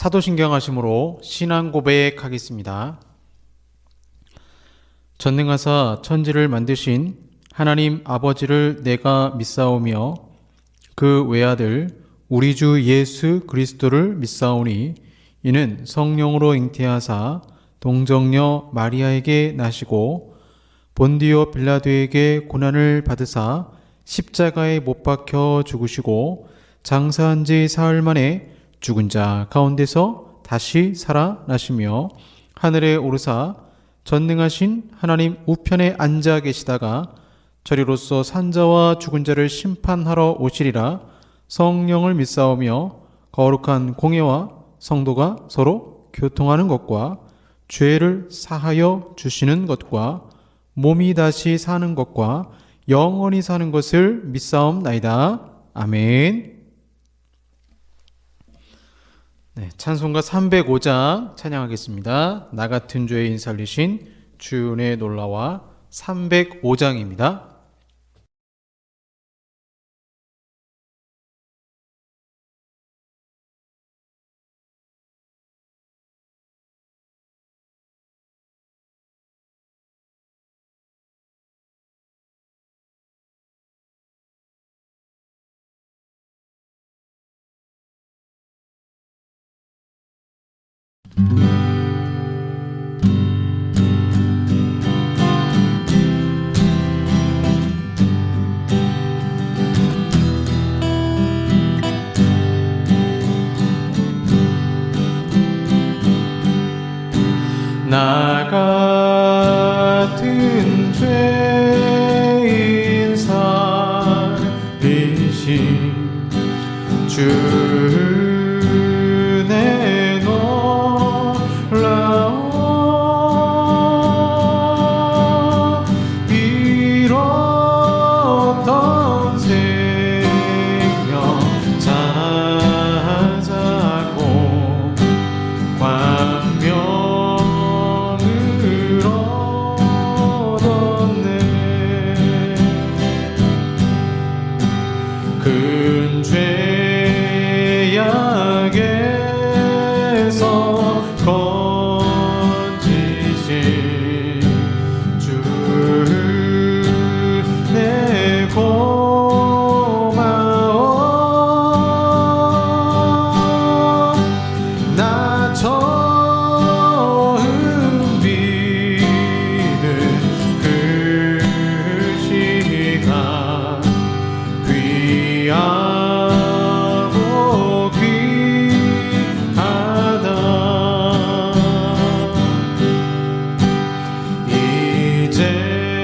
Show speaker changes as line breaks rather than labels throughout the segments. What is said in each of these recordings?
사도신경하심으로 신앙 고백하겠습니다. 전능하사 천지를 만드신 하나님 아버지를 내가 믿사오며 그 외아들 우리 주 예수 그리스도를 믿사오니 이는 성령으로 잉태하사 동정녀 마리아에게 나시고 본디오 빌라도에게 고난을 받으사 십자가에 못 박혀 죽으시고 장사한 지 사흘 만에 죽은 자 가운데서 다시 살아나시며 하늘에 오르사 전능하신 하나님 우편에 앉아 계시다가 저리로서 산자와 죽은 자를 심판하러 오시리라. 성령을 믿사오며 거룩한 공예와 성도가 서로 교통하는 것과 죄를 사하여 주시는 것과 몸이 다시 사는 것과 영원히 사는 것을 믿사옵나이다. 아멘. 찬송가 305장 찬양하겠습니다. 나 같은 죄인 살리신 주의 놀라와 305장입니다. 나 같은 죄인 살리신 주의 놀라워 잃었던 생명 찾았고 광명 큰 죄악에서 건지신 주를 내 고마워. 나 처음 믿는 그 시간 귀하고 귀하다.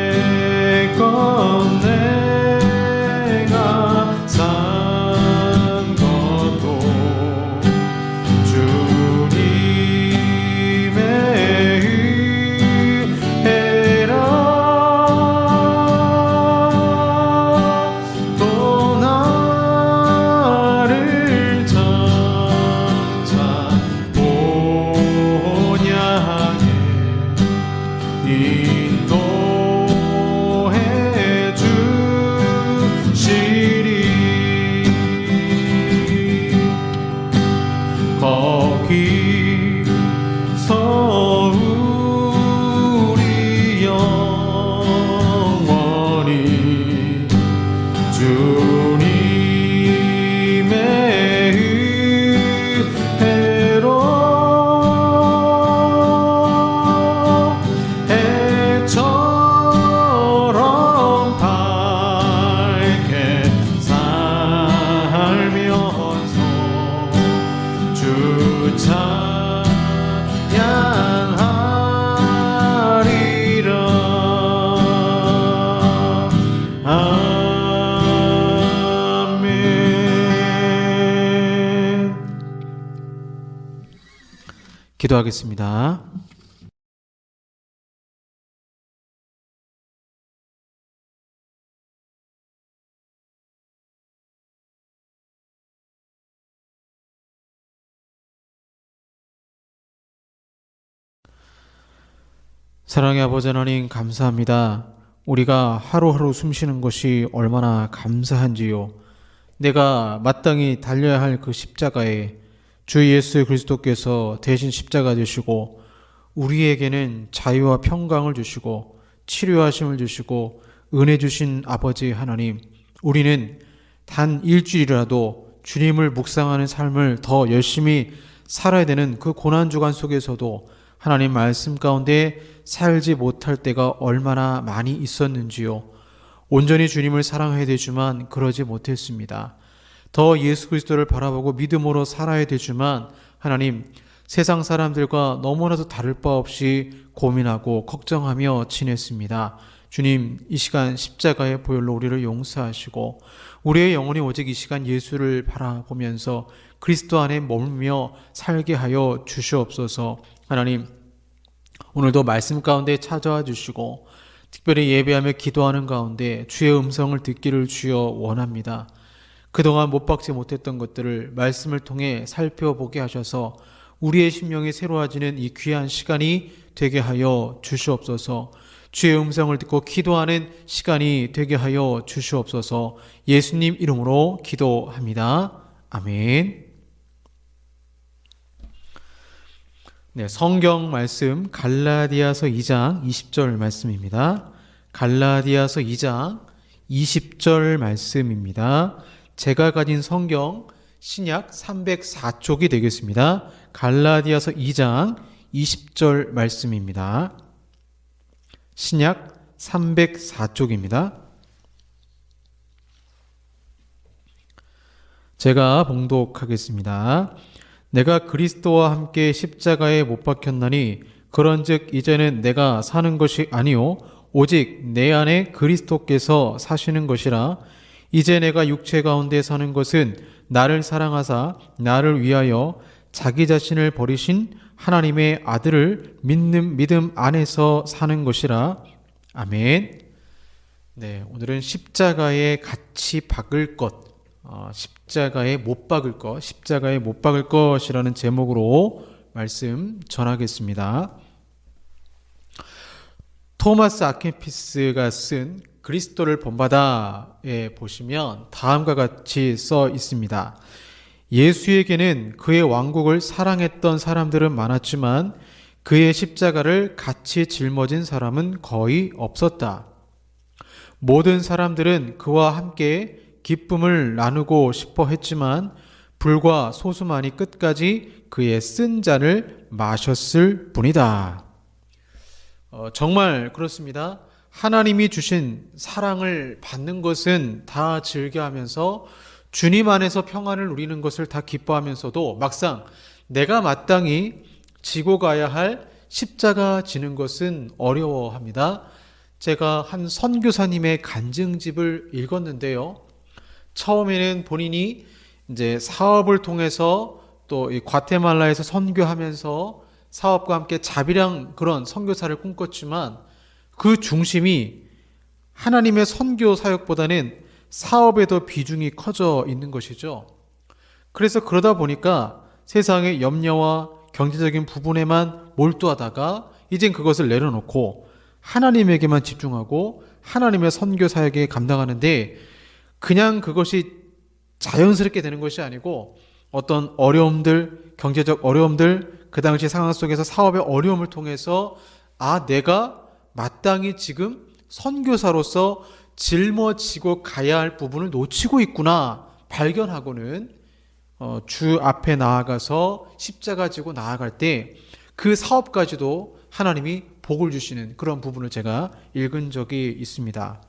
이제껏 내가 산 것도 주님의 은혜라. 또 나를 찾아 본향에 인도해 주시리. 거기서 우리 영원히 주님의 은혜로 해처럼 밝게 살면서 주 찬양하리라. 아멘. 기도하겠습니다. 사랑의 아버지 하나님, 감사합니다. 우리가 하루하루 숨쉬는 것이 얼마나 감사한지요. 내가 마땅히 달려야 할 그 십자가에 주 예수 그리스도께서 대신 십자가 되시고 우리에게는 자유와 평강을 주시고 치료하심을 주시고 은혜 주신 아버지 하나님, 우리는 단 일주일이라도 주님을 묵상하는 삶을 더 열심히 살아야 되는 그 고난주간 속에서도 하나님 말씀 가운데 살지 못할 때가 얼마나 많이 있었는지요. 온전히 주님을 사랑해야 되지만 그러지 못했습니다. 더 예수 그리스도를 바라보고 믿음으로 살아야 되지만 하나님, 세상 사람들과 너무나도 다를 바 없이 고민하고 걱정하며 지냈습니다. 주님, 이 시간 십자가의 보혈로 우리를 용서하시고 우리의 영혼이 오직 이 시간 예수를 바라보면서 그리스도 안에 머물며 살게 하여 주시옵소서. 하나님, 오늘도 말씀 가운데 찾아와 주시고 특별히 예배하며 기도하는 가운데 주의 음성을 듣기를 주여 원합니다. 그동안 못 박지 못했던 것들을 말씀을 통해 살펴보게 하셔서 우리의 심령이 새로워지는 이 귀한 시간이 되게 하여 주시옵소서. 주의 음성을 듣고 기도하는 시간이 되게 하여 주시옵소서. 예수님 이름으로 기도합니다. 아멘. 네, 성경 말씀 갈라디아서 2장 20절 말씀입니다. 갈라디아서 2장 20절 말씀입니다. 제가 가진 성경 신약 304쪽이 되겠습니다. 갈라디아서 2장 20절 말씀입니다. 신약 304쪽입니다. 제가 봉독하겠습니다. 내가 그리스도와 함께 십자가에 못 박혔나니 그런즉 이제는 내가 사는 것이 아니요 오직 내 안에 그리스도께서 사시는 것이라. 이제 내가 육체 가운데 사는 것은 나를 사랑하사 나를 위하여 자기 자신을 버리신 하나님의 아들을 믿는 믿음 안에서 사는 것이라. 아멘. 네, 오늘은 십자가에 같이 박을 것, 십자가에 못 박을 것, 십자가에 못 박을 것이라는 제목으로 말씀 전하겠습니다. 토마스 아퀴나스가 쓴 그리스도를 본받아에 보시면 다음과 같이 써 있습니다. 예수에게는 그의 왕국을 사랑했던 사람들은 많았지만 그의 십자가를 같이 짊어진 사람은 거의 없었다. 모든 사람들은 그와 함께 기쁨을 나누고 싶어 했지만 불과 소수만이 끝까지 그의 쓴 잔을 마셨을 뿐이다. 정말 그렇습니다. 하나님이 주신 사랑을 받는 것은 다 즐겨하면서 주님 안에서 평안을 누리는 것을 다 기뻐하면서도 막상 내가 마땅히 지고 가야 할 십자가 지는 것은 어려워합니다. 제가 한 선교사님의 간증집을 읽었는데요. 처음에는 본인이 이제 사업을 통해서 또 이 과테말라에서 선교하면서 사업과 함께 자비랑 그런 선교사를 꿈꿨지만 그 중심이 하나님의 선교 사역보다는 사업에 더 비중이 커져 있는 것이죠. 그래서 그러다 보니까 세상의 염려와 경제적인 부분에만 몰두하다가 이젠 그것을 내려놓고 하나님에게만 집중하고 하나님의 선교 사역에 감당하는데 그냥 그것이 자연스럽게 되는 것이 아니고 어떤 어려움들, 경제적 어려움들, 그 당시 상황 속에서 사업의 어려움을 통해서 내가 마땅히 지금 선교사로서 짊어지고 가야 할 부분을 놓치고 있구나 발견하고는 주 앞에 나아가서 십자가 지고 나아갈 때 그 사업까지도 하나님이 복을 주시는 그런 부분을 제가 읽은 적이 있습니다.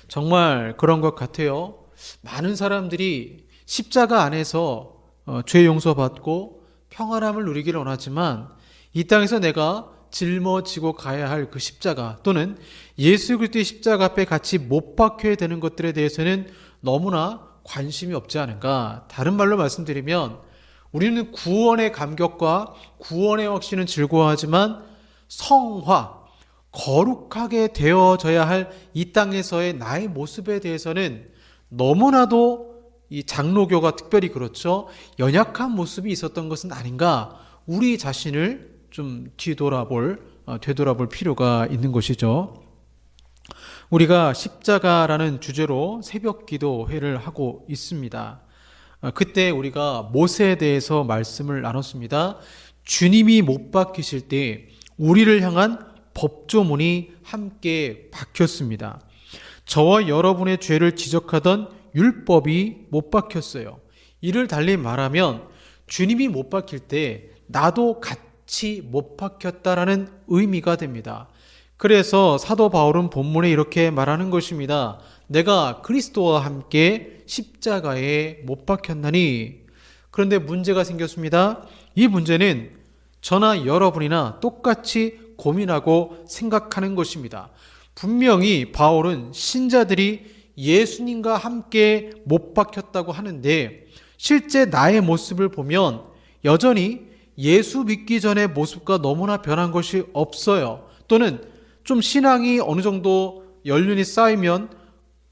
정말 그런 것 같아요. 많은 사람들이 십자가 안에서 죄 용서받고 평안함을 누리기를 원하지만 이 땅에서 내가 짊어지고 가야 할 그 십자가 또는 예수 그리스도의 십자가 앞에 같이 못 박혀야 되는 것들에 대해서는 너무나 관심이 없지 않은가. 다른 말로 말씀드리면 우리는 구원의 감격과 구원의 확신은 즐거워하지만 성화, 거룩하게 되어져야 할 이 땅에서의 나의 모습에 대해서는 너무나도 이 장로교가 특별히 그렇죠. 연약한 모습이 있었던 것은 아닌가. 우리 자신을 좀 되돌아볼 필요가 있는 것이죠. 우리가 십자가라는 주제로 새벽 기도회를 하고 있습니다. 그때 우리가 모세에 대해서 말씀을 나눴습니다. 주님이 못 박히실 때 우리를 향한 법조문이 함께 박혔습니다. 저와 여러분의 죄를 지적하던 율법이 못 박혔어요. 이를 달리 말하면 주님이 못 박힐 때 나도 같이 못 박혔다라는 의미가 됩니다. 그래서 사도 바울은 본문에 이렇게 말하는 것입니다. 내가 그리스도와 함께 십자가에 못 박혔나니. 그런데 문제가 생겼습니다. 이 문제는 저나 여러분이나 똑같이 고민하고 생각하는 것입니다. 분명히 바울은 신자들이 예수님과 함께 못 박혔다고 하는데 실제 나의 모습을 보면 여전히 예수 믿기 전의 모습과 너무나 변한 것이 없어요. 또는 좀 신앙이 어느 정도 연륜이 쌓이면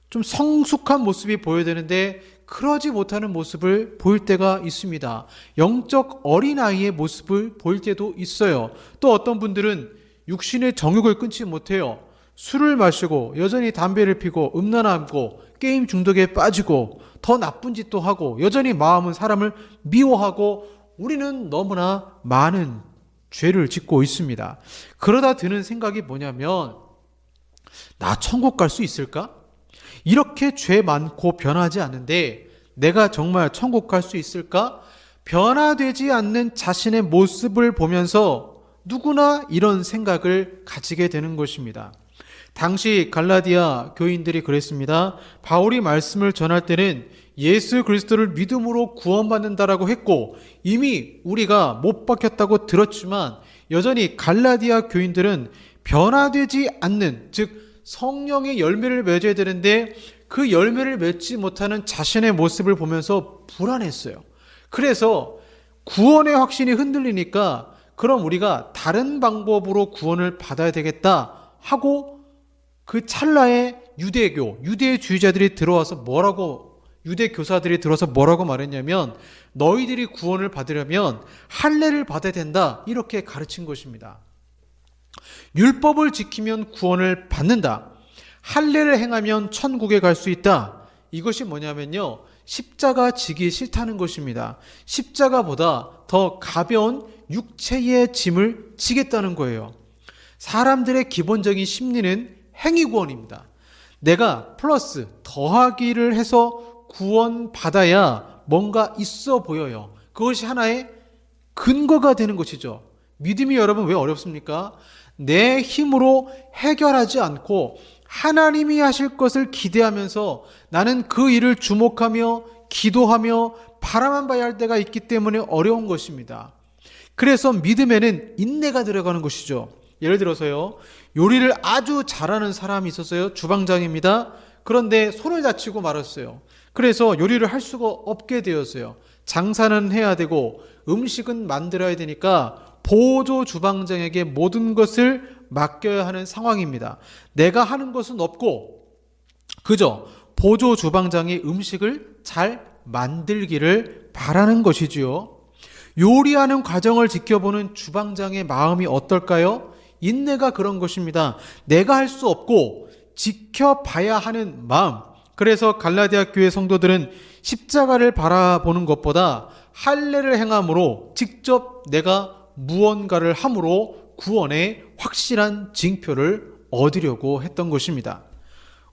좀 성숙한 모습이 보여야 되는데 그러지 못하는 모습을 보일 때가 있습니다. 영적 어린아이의 모습을 보일 때도 있어요. 또 어떤 분들은 육신의 정욕을 끊지 못해요. 술을 마시고 여전히 담배를 피고 음란하고 게임 중독에 빠지고 더 나쁜 짓도 하고 여전히 마음은 사람을 미워하고 우리는 너무나 많은 죄를 짓고 있습니다. 그러다 드는 생각이 뭐냐면 나 천국 갈 수 있을까? 이렇게 죄 많고 변하지 않는데 내가 정말 천국 갈 수 있을까? 변화되지 않는 자신의 모습을 보면서 누구나 이런 생각을 가지게 되는 것입니다. 당시 갈라디아 교인들이 그랬습니다. 바울이 말씀을 전할 때는 예수 그리스도를 믿음으로 구원받는다라고 했고 이미 우리가 못 박혔다고 들었지만 여전히 갈라디아 교인들은 변화되지 않는, 즉 성령의 열매를 맺어야 되는데 그 열매를 맺지 못하는 자신의 모습을 보면서 불안했어요. 그래서 구원의 확신이 흔들리니까 그럼 우리가 다른 방법으로 구원을 받아야 되겠다 하고 그 찰나에 유대주의자들이 들어와서 유대 교사들이 들어서 뭐라고 말했냐면 너희들이 구원을 받으려면 할례를 받아야 된다 이렇게 가르친 것입니다. 율법을 지키면 구원을 받는다. 할례를 행하면 천국에 갈 수 있다. 이것이 뭐냐면요, 십자가 지기 싫다는 것입니다. 십자가보다 더 가벼운 육체의 짐을 지겠다는 거예요. 사람들의 기본적인 심리는 행위구원입니다. 내가 플러스 더하기를 해서 구원받아야 뭔가 있어 보여요. 그것이 하나의 근거가 되는 것이죠. 믿음이 여러분 왜 어렵습니까? 내 힘으로 해결하지 않고 하나님이 하실 것을 기대하면서 나는 그 일을 주목하며 기도하며 바라만 봐야 할 때가 있기 때문에 어려운 것입니다. 그래서 믿음에는 인내가 들어가는 것이죠. 예를 들어서요, 요리를 아주 잘하는 사람이 있었어요. 주방장입니다. 그런데 손을 다치고 말았어요. 그래서 요리를 할 수가 없게 되었어요. 장사는 해야 되고 음식은 만들어야 되니까 보조 주방장에게 모든 것을 맡겨야 하는 상황입니다. 내가 하는 것은 없고 그저 보조 주방장이 음식을 잘 만들기를 바라는 것이지요. 요리하는 과정을 지켜보는 주방장의 마음이 어떨까요? 인내가 그런 것입니다. 내가 할 수 없고 지켜봐야 하는 마음. 그래서 갈라디아 교회 성도들은 십자가를 바라보는 것보다 할례를 행함으로 직접 내가 무언가를 함으로 구원의 확실한 징표를 얻으려고 했던 것입니다.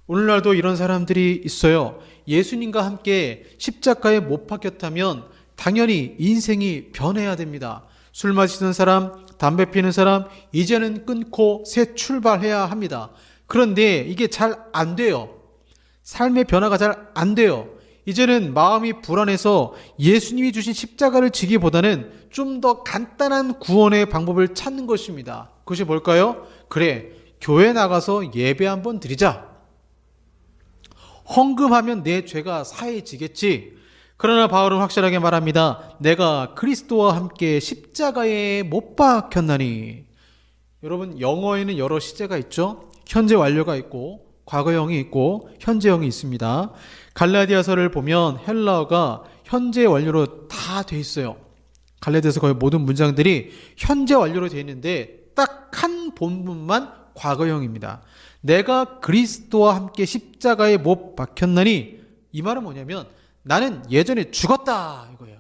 오늘날도 이런 사람들이 있어요. 예수님과 함께 십자가에 못 박혔다면 당연히 인생이 변해야 됩니다. 술 마시는 사람, 담배 피는 사람, 이제는 끊고 새 출발해야 합니다. 그런데 이게 잘 안 돼요. 삶의 변화가 잘 안 돼요. 이제는 마음이 불안해서 예수님이 주신 십자가를 지기보다는 좀 더 간단한 구원의 방법을 찾는 것입니다. 그것이 뭘까요? 그래, 교회 나가서 예배 한번 드리자. 헌금하면 내 죄가 사해지겠지. 그러나 바울은 확실하게 말합니다. 내가 그리스도와 함께 십자가에 못 박혔나니. 여러분, 영어에는 여러 시제가 있죠. 현재 완료가 있고 과거형이 있고 현재형이 있습니다. 갈라디아서를 보면 헬라어가 현재 완료로 다 돼 있어요. 갈라디아서 거의 모든 문장들이 현재 완료로 돼 있는데 딱 한 본문만 과거형입니다. 내가 그리스도와 함께 십자가에 못 박혔나니, 이 말은 뭐냐면 나는 예전에 죽었다 이거예요.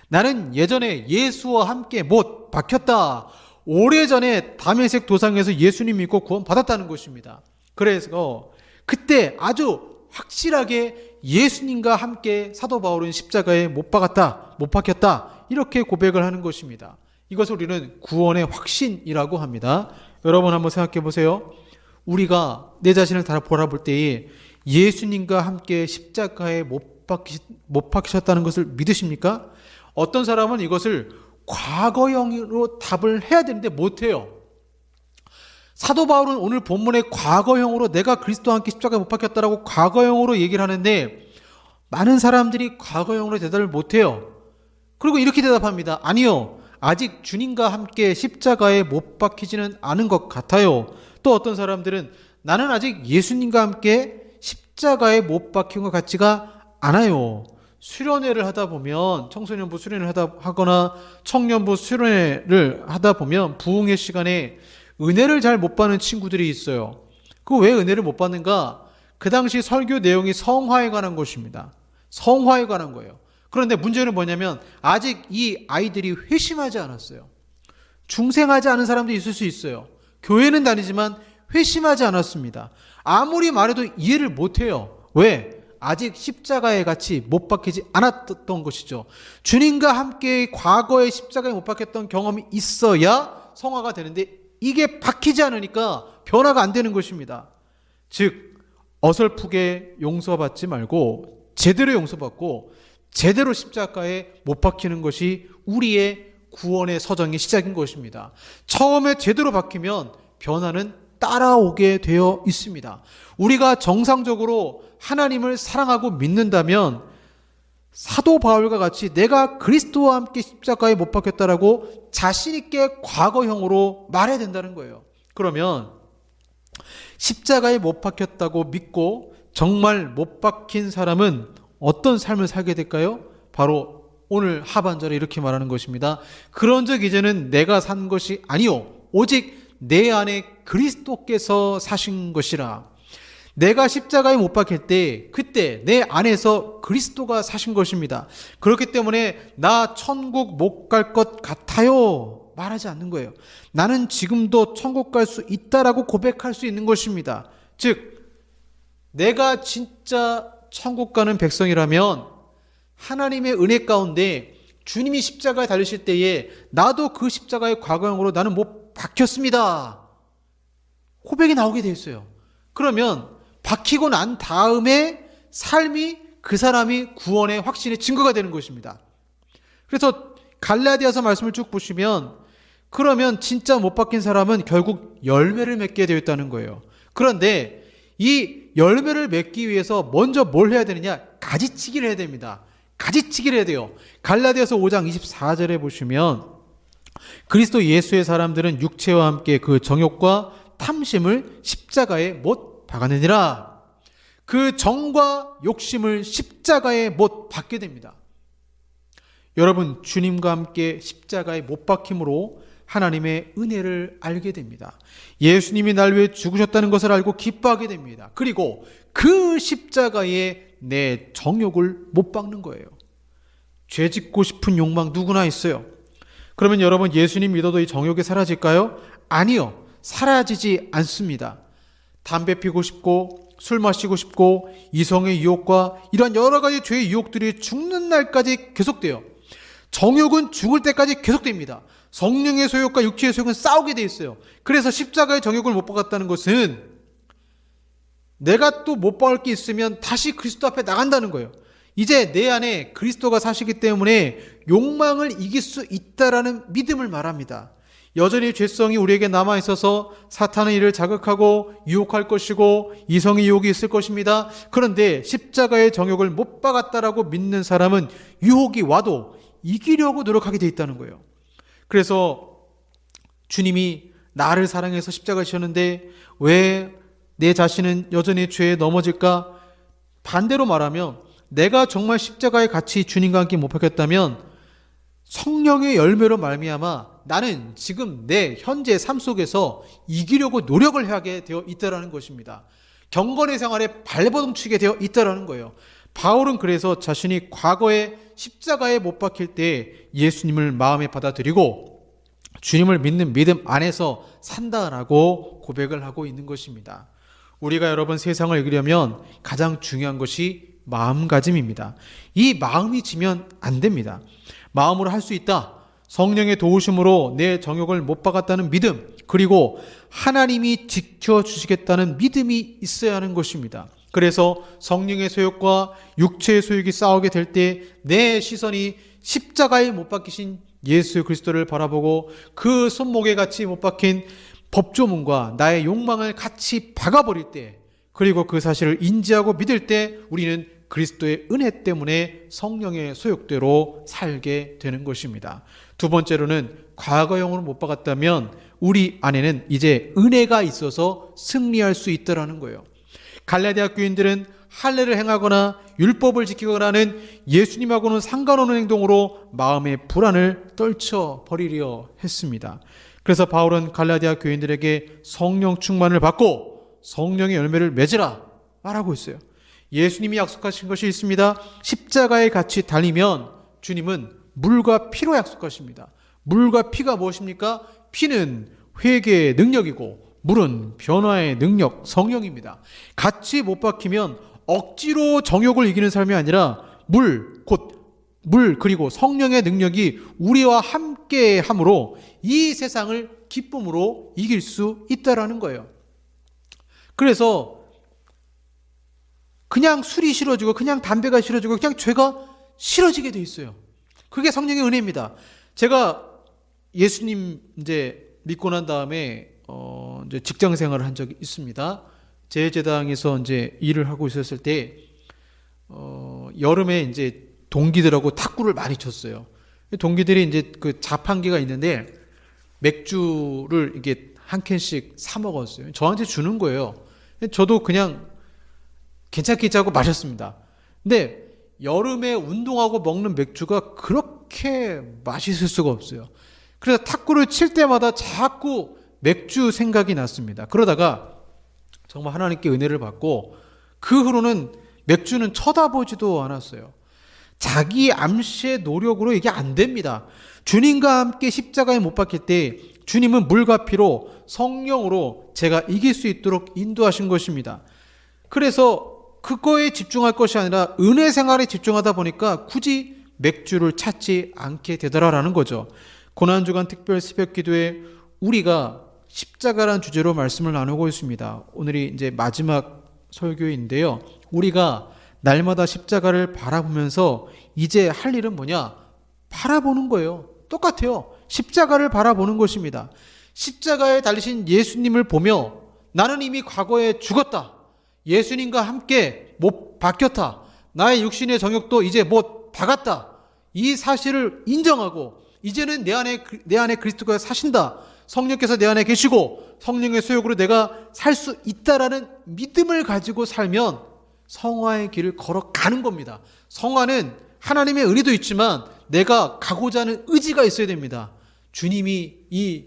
나는 예전에 예수와 함께 못 박혔다. 오래전에 다메섹 도상에서 예수님 믿고 구원 받았다는 것입니다. 그래서 그때 아주 확실하게 예수님과 함께 사도 바울은 십자가에 못 박혔다 이렇게 고백을 하는 것입니다. 이것을 우리는 구원의 확신이라고 합니다. 여러분 한번 생각해 보세요. 우리가 내 자신을 돌아볼 때에 예수님과 함께 십자가에 못 박히셨다는 것을 믿으십니까? 어떤 사람은 이것을 과거형으로 답을 해야 되는데 못해요. 사도 바울은 오늘 본문의 과거형으로 내가 그리스도와 함께 십자가에 못 박혔다라고 과거형으로 얘기를 하는데 많은 사람들이 과거형으로 대답을 못해요. 그리고 이렇게 대답합니다. 아니요, 아직 주님과 함께 십자가에 못 박히지는 않은 것 같아요. 또 어떤 사람들은 나는 아직 예수님과 함께 십자가에 못 박힌 것 같지가 않아요. 수련회를 하다 보면, 청소년부 수련회를 하거나 청년부 수련회를 하다 보면 부흥의 시간에 은혜를 잘 못 받는 친구들이 있어요. 그 왜 은혜를 못 받는가? 그 당시 설교 내용이 성화에 관한 것입니다. 성화에 관한 거예요. 그런데 문제는 뭐냐면 아직 이 아이들이 회심하지 않았어요. 중생하지 않은 사람도 있을 수 있어요. 교회는 다니지만 회심하지 않았습니다. 아무리 말해도 이해를 못해요. 왜? 아직 십자가에 같이 못 박히지 않았던 것이죠. 주님과 함께 과거에 십자가에 못 박혔던 경험이 있어야 성화가 되는데 이게 박히지 않으니까 변화가 안 되는 것입니다. 즉 어설프게 용서받지 말고 제대로 용서받고 제대로 십자가에 못 박히는 것이 우리의 구원의 서정의 시작인 것입니다. 처음에 제대로 박히면 변화는 따라오게 되어 있습니다. 우리가 정상적으로 하나님을 사랑하고 믿는다면 사도 바울과 같이 내가 그리스도와 함께 십자가에 못 박혔다라고 자신 있게 과거형으로 말해야 된다는 거예요. 그러면 십자가에 못 박혔다고 믿고 정말 못 박힌 사람은 어떤 삶을 살게 될까요? 바로 오늘 하반절에 이렇게 말하는 것입니다. 그런즉 이제는 내가 산 것이 아니요 오직 내 안에 그리스도께서 사신 것이라. 내가 십자가에 못 박힐 때 그때 내 안에서 그리스도가 사신 것입니다. 그렇기 때문에 나 천국 못 갈 것 같아요 말하지 않는 거예요. 나는 지금도 천국 갈 수 있다라고 고백할 수 있는 것입니다. 즉 내가 진짜 천국 가는 백성이라면 하나님의 은혜 가운데 주님이 십자가에 달리실 때에 나도 그 십자가의 과거형으로 나는 못 박혔습니다 고백이 나오게 되어 있어요. 그러면 박히고 난 다음에 삶이 그 사람이 구원의 확신의 증거가 되는 것입니다. 그래서 갈라디아서 말씀을 쭉 보시면 그러면 진짜 못 박힌 사람은 결국 열매를 맺게 되어 있다는 거예요. 그런데 이 열매를 맺기 위해서 먼저 뭘 해야 되느냐? 가지치기를 해야 됩니다. 가지치기를 해야 돼요. 갈라디아서 5장 24절에 보시면 그리스도 예수의 사람들은 육체와 함께 그 정욕과 탐심을 십자가에 못 박아내니라. 그 정과 욕심을 십자가에 못 박게 됩니다. 여러분 주님과 함께 십자가에 못 박힘으로 하나님의 은혜를 알게 됩니다. 예수님이 날 위해 죽으셨다는 것을 알고 기뻐하게 됩니다. 그리고 그 십자가에 내 정욕을 못 박는 거예요. 죄 짓고 싶은 욕망 누구나 있어요. 그러면 여러분 예수님 믿어도 이 정욕이 사라질까요? 아니요. 사라지지 않습니다. 담배 피고 싶고 술 마시고 싶고 이성의 유혹과 이러한 여러 가지 죄의 유혹들이 죽는 날까지 계속돼요. 정욕은 죽을 때까지 계속됩니다. 성령의 소욕과 육체의 소욕은 싸우게 돼 있어요. 그래서 십자가의 정욕을 못 박았다는 것은 내가 또 못 박을 게 있으면 다시 그리스도 앞에 나간다는 거예요. 이제 내 안에 그리스도가 사시기 때문에 욕망을 이길 수 있다라는 믿음을 말합니다. 여전히 죄성이 우리에게 남아있어서 사탄은 이를 자극하고 유혹할 것이고 이성의 유혹이 있을 것입니다. 그런데 십자가의 정욕을 못 박았다라고 믿는 사람은 유혹이 와도 이기려고 노력하게 돼 있다는 거예요. 그래서 주님이 나를 사랑해서 십자가 지셨는데 왜 내 자신은 여전히 죄에 넘어질까? 반대로 말하면 내가 정말 십자가에 같이 주님과 함께 못 박혔다면 성령의 열매로 말미암아 나는 지금 내 현재 삶 속에서 이기려고 노력을 하게 되어 있다는 것입니다. 경건의 생활에 발버둥치게 되어 있다는 거예요. 바울은 그래서 자신이 과거에 십자가에 못 박힐 때 예수님을 마음에 받아들이고 주님을 믿는 믿음 안에서 산다라고 고백을 하고 있는 것입니다. 우리가 여러분 세상을 이기려면 가장 중요한 것이 마음가짐입니다. 이 마음이 지면 안 됩니다. 마음으로 할 수 있다. 성령의 도우심으로 내 정욕을 못 박았다는 믿음, 그리고 하나님이 지켜주시겠다는 믿음이 있어야 하는 것입니다. 그래서 성령의 소욕과 육체의 소욕이 싸우게 될 때 내 시선이 십자가에 못 박히신 예수 그리스도를 바라보고 그 손목에 같이 못 박힌 법조문과 나의 욕망을 같이 박아버릴 때, 그리고 그 사실을 인지하고 믿을 때 우리는 그리스도의 은혜 때문에 성령의 소욕대로 살게 되는 것입니다. 두 번째로는 과거형으로 못 박았다면 우리 안에는 이제 은혜가 있어서 승리할 수 있다라는 거예요. 갈라디아 교인들은 할례를 행하거나 율법을 지키거나 하는 예수님하고는 상관없는 행동으로 마음의 불안을 떨쳐버리려 했습니다. 그래서 바울은 갈라디아 교인들에게 성령 충만을 받고 성령의 열매를 맺으라 말하고 있어요. 예수님이 약속하신 것이 있습니다. 십자가에 같이 달리면 주님은 물과 피로 약속하십니다. 물과 피가 무엇입니까? 피는 회개의 능력이고 물은 변화의 능력, 성령입니다. 같이 못 박히면 억지로 정욕을 이기는 삶이 아니라 물 그리고 성령의 능력이 우리와 함께 함으로 이 세상을 기쁨으로 이길 수 있다라는 거예요. 그래서 그냥 술이 싫어지고 그냥 담배가 싫어지고 그냥 죄가 싫어지게 돼 있어요. 그게 성령의 은혜입니다. 제가 예수님 이제 믿고 난 다음에 이제 직장 생활을 한 적이 있습니다. 제재당에서 이제 일을 하고 있었을 때 여름에 이제 동기들하고 탁구를 많이 쳤어요. 동기들이 이제 그 자판기가 있는데 맥주를 이게 한 캔씩 사 먹었어요. 저한테 주는 거예요. 저도 그냥 괜찮겠지 하고 마셨습니다. 근데 여름에 운동하고 먹는 맥주가 그렇게 맛있을 수가 없어요. 그래서 탁구를 칠 때마다 자꾸 맥주 생각이 났습니다. 그러다가 정말 하나님께 은혜를 받고 그 후로는 맥주는 쳐다보지도 않았어요. 자기 암시의 노력으로 이게 안 됩니다. 주님과 함께 십자가에 못 박힐 때 주님은 물과 피로 성령으로 제가 이길 수 있도록 인도하신 것입니다. 그래서 그거에 집중할 것이 아니라 은혜 생활에 집중하다 보니까 굳이 맥주를 찾지 않게 되더라라는 거죠. 고난주간 특별 새벽 기도에 우리가 십자가라는 주제로 말씀을 나누고 있습니다. 오늘이 이제 마지막 설교인데요. 우리가 날마다 십자가를 바라보면서 이제 할 일은 뭐냐? 바라보는 거예요. 똑같아요. 십자가를 바라보는 것입니다. 십자가에 달리신 예수님을 보며 나는 이미 과거에 죽었다. 예수님과 함께 못 박혔다. 나의 육신의 정욕도 이제 못 박았다. 이 사실을 인정하고 이제는 내 안에 그리스도가 사신다. 성령께서 내 안에 계시고 성령의 소욕으로 내가 살 수 있다라는 믿음을 가지고 살면 성화의 길을 걸어가는 겁니다. 성화는 하나님의 은혜도 있지만 내가 가고자 하는 의지가 있어야 됩니다. 주님이 이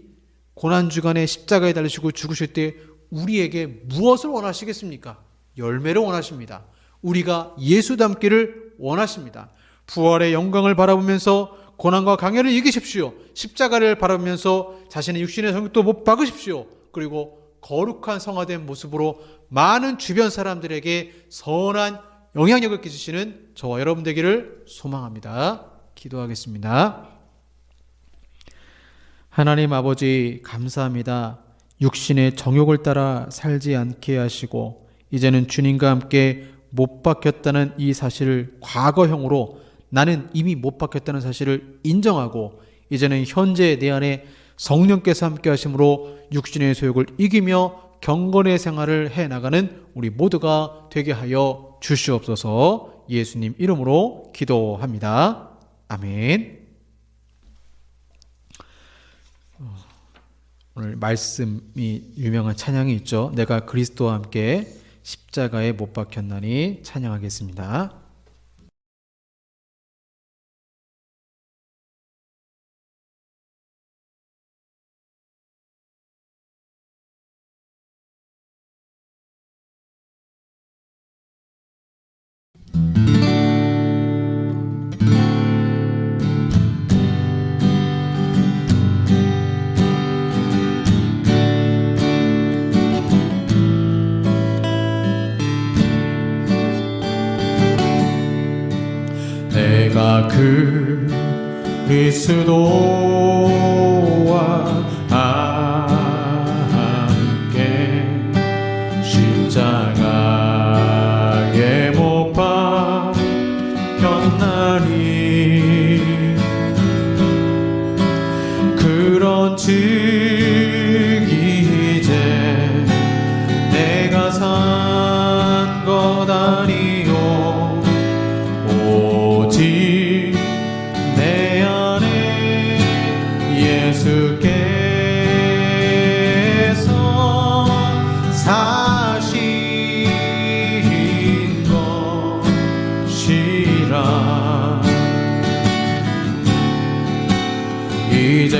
고난주간에 십자가에 달리시고 죽으실 때 우리에게 무엇을 원하시겠습니까? 열매를 원하십니다. 우리가 예수 닮기를 원하십니다. 부활의 영광을 바라보면서 고난과 강해를 이기십시오. 십자가를 바라보면서 자신의 육신의 성욕도 못 박으십시오. 그리고 거룩한 성화된 모습으로 많은 주변 사람들에게 선한 영향력을 끼치시는 저와 여러분 되기를 소망합니다. 기도하겠습니다. 하나님 아버지 감사합니다. 육신의 정욕을 따라 살지 않게 하시고 이제는 주님과 함께 못 박혔다는 이 사실을 과거형으로 나는 이미 못 박혔다는 사실을 인정하고 이제는 현재 내 안에 성령께서 함께 하심으로 육신의 소욕을 이기며 경건의 생활을 해나가는 우리 모두가 되게 하여 주시옵소서. 예수님 이름으로 기도합니다. 아멘. 오늘 말씀이 유명한 찬양이 있죠. 내가 그리스도와 함께 십자가에 못 박혔나니 찬양하겠습니다. 그리스도와 함께 십자가에 못 박혔나니 그런즉 이제 내가 산 것 아니요 오직 내 안에 예수께서 사신 것이라. 이제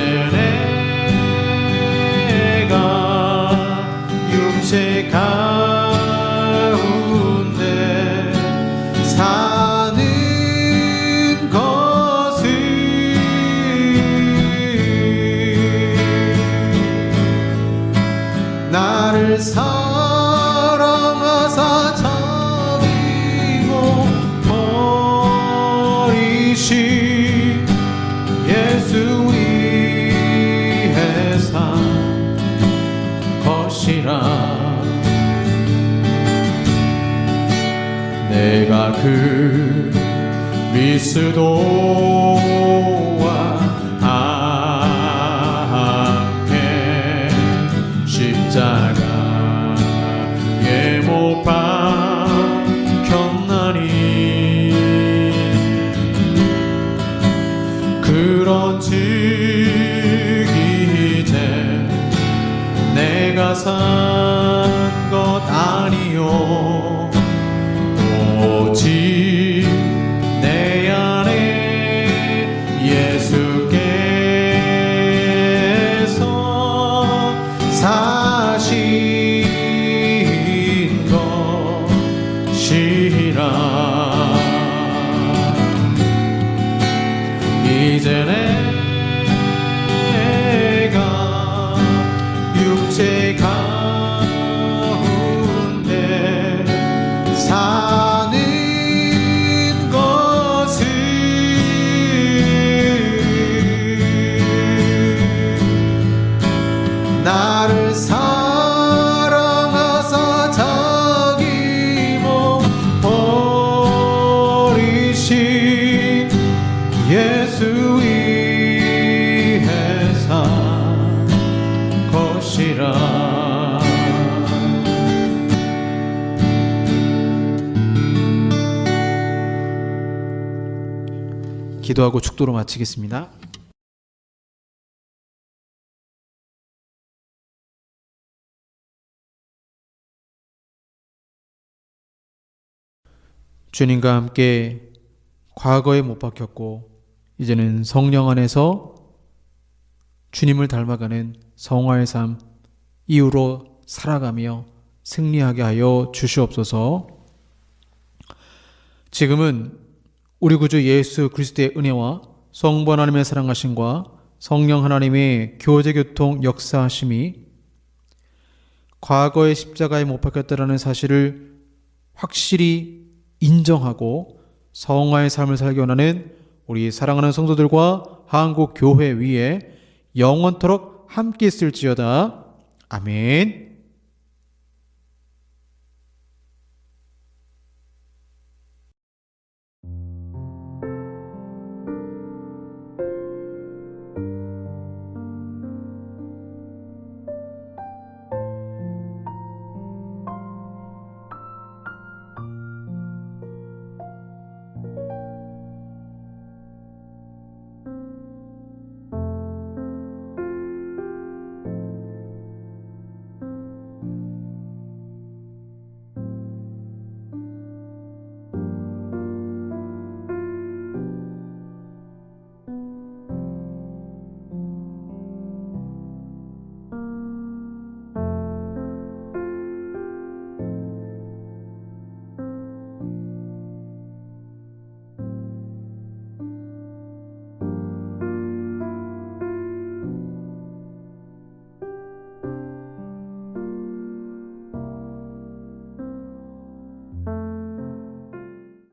내가 육체 가운데 사는 것은 나를 사랑하사 자기고 버리신 예수 위해 산 것이라. 내가 그리스도와 함께 십자가에 못 박혔나니 그런즉 이제 내가 산 것 아니요 오직 내 안에 예수께서 사신 것이라. 이제 내가 육체 가운데 사는 것은 나를 사랑하사 자기 몸 버리신 예수 위해 산 것이라. 기도하고 축도로 마치겠습니다. 주님과 함께 과거에 못 박혔고 이제는 성령 안에서 주님을 닮아가는 성화의 삶 이후로 살아가며 승리하게 하여 주시옵소서. 지금은 우리 구주 예수 그리스도의 은혜와 성부 하나님의 사랑하심과 성령 하나님의 교제교통 역사하심이 과거의 십자가에 못 박혔다라는 사실을 확실히 인정하고 성화의 삶을 살기 원하는 우리 사랑하는 성도들과 한국 교회 위에 영원토록 함께 있을지어다. 아멘.